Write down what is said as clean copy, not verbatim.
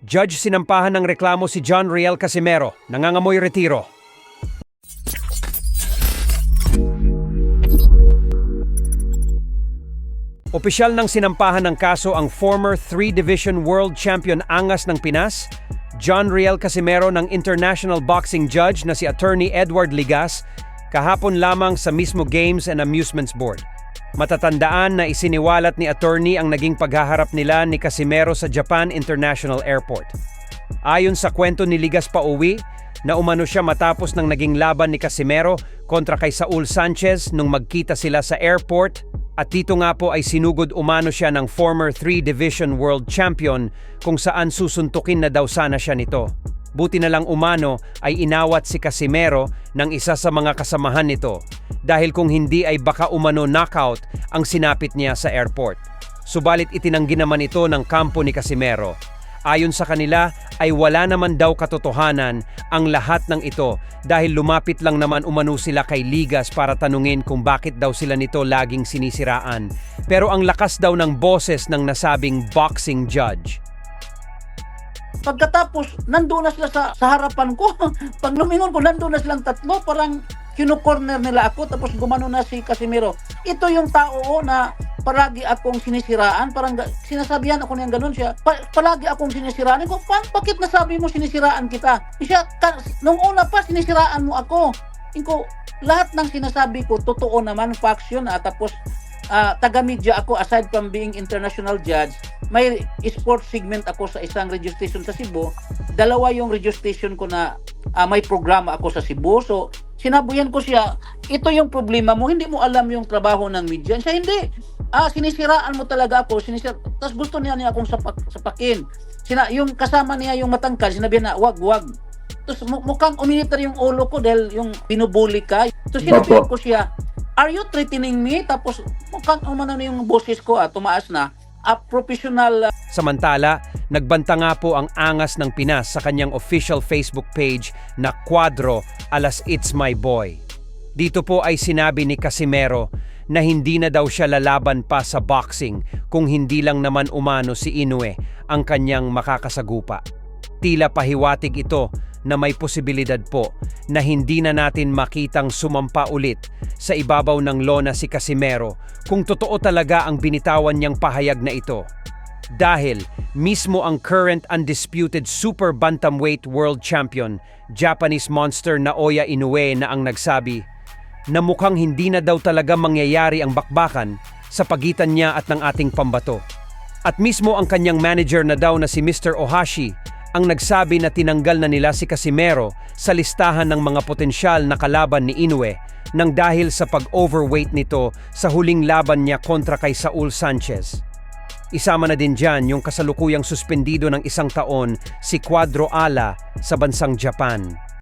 Judge sinampahan ng reklamo si John Riel Casimero, nangangamoy retiro. Opisyal nang sinampahan ng kaso ang former 3-division world champion angas ng Pinas, John Riel Casimero ng international boxing judge na si Attorney Edward Ligas kahapon lamang sa mismo Games and Amusements Board. Matatandaan na isiniwalat ni attorney ang naging paghaharap nila ni Casimero sa Japan International Airport. Ayon sa kwento ni Ligas pauwi, na umano siya matapos ng naging laban ni Casimero kontra kay Saul Sanchez nung magkita sila sa airport at dito nga po ay sinugod umano siya ng former 3-division world champion kung saan susuntukin na daw sana siya nito. Buti na lang umano ay inawat si Casimero ng isa sa mga kasamahan nito dahil kung hindi ay baka umano knockout ang sinapit niya sa airport. Subalit itinanggi naman ito ng kampo ni Casimero. Ayon sa kanila ay wala naman daw katotohanan ang lahat ng ito dahil lumapit lang naman umano sila kay Ligas para tanungin kung bakit daw sila nito laging sinisiraan. Pero ang lakas daw ng boses ng nasabing boxing judge. Pagkatapos, nandoon na sila sa harapan ko. Pag lumingon ko, nandoon na silang tatlo. Parang kinu-corner nila ako. Tapos gumano na si Casimero. Ito yung tao na palagi akong sinisiraan. Parang sinasabihan ako niyan ganun siya. Palagi akong sinisiraan. Ko, bakit nasabi mo sinisiraan kita? Siya, nung una pa, sinisiraan mo ako. Ko, lahat ng sinasabi ko, totoo naman, facts yun. Tapos, taga-media ako, aside from being international judge, may sports segment ako sa isang radio station sa Cebu. Dalawa yung radio station ko na may programa ako sa Cebu. So, sinabuyan ko siya, ito yung problema mo, hindi mo alam yung trabaho ng media. Siya, hindi. Sinisiraan mo talaga ako. Tapos gusto niya akong sapakin. Yung kasama niya, yung matangkad, sinabi na, wag. Tapos mukhang uminitar yung ulo ko dahil yung binubuli ka. Tapos sinabihan ko siya, are you threatening me? Tapos mukhang umano na yung boses ko, tumaas na. Professional. Samantala, nagbanta nga po ang angas ng Pinas sa kanyang official Facebook page na Cuadro alas It's My Boy. Dito po ay sinabi ni Casimero na hindi na daw siya lalaban pa sa boxing kung hindi lang naman umano si Inoue ang kanyang makakasagupa. Tila pahiwatig ito na may posibilidad po na hindi na natin makitang sumampa ulit sa ibabaw ng lona si Casimero kung totoo talaga ang binitawan niyang pahayag na ito. Dahil mismo ang current undisputed super bantamweight world champion, Japanese monster Naoya Inoue na ang nagsabi na mukhang hindi na daw talaga mangyayari ang bakbakan sa pagitan niya at ng ating pambato. At mismo ang kanyang manager na daw na si Mr. Ohashi ang nagsabi na tinanggal na nila si Casimero sa listahan ng mga potensyal na kalaban ni Inoue nang dahil sa pag-overweight nito sa huling laban niya kontra kay Saul Sanchez. Isama na din dyan yung kasalukuyang suspendido ng 1 taon si Cuadro Ala sa bansang Japan.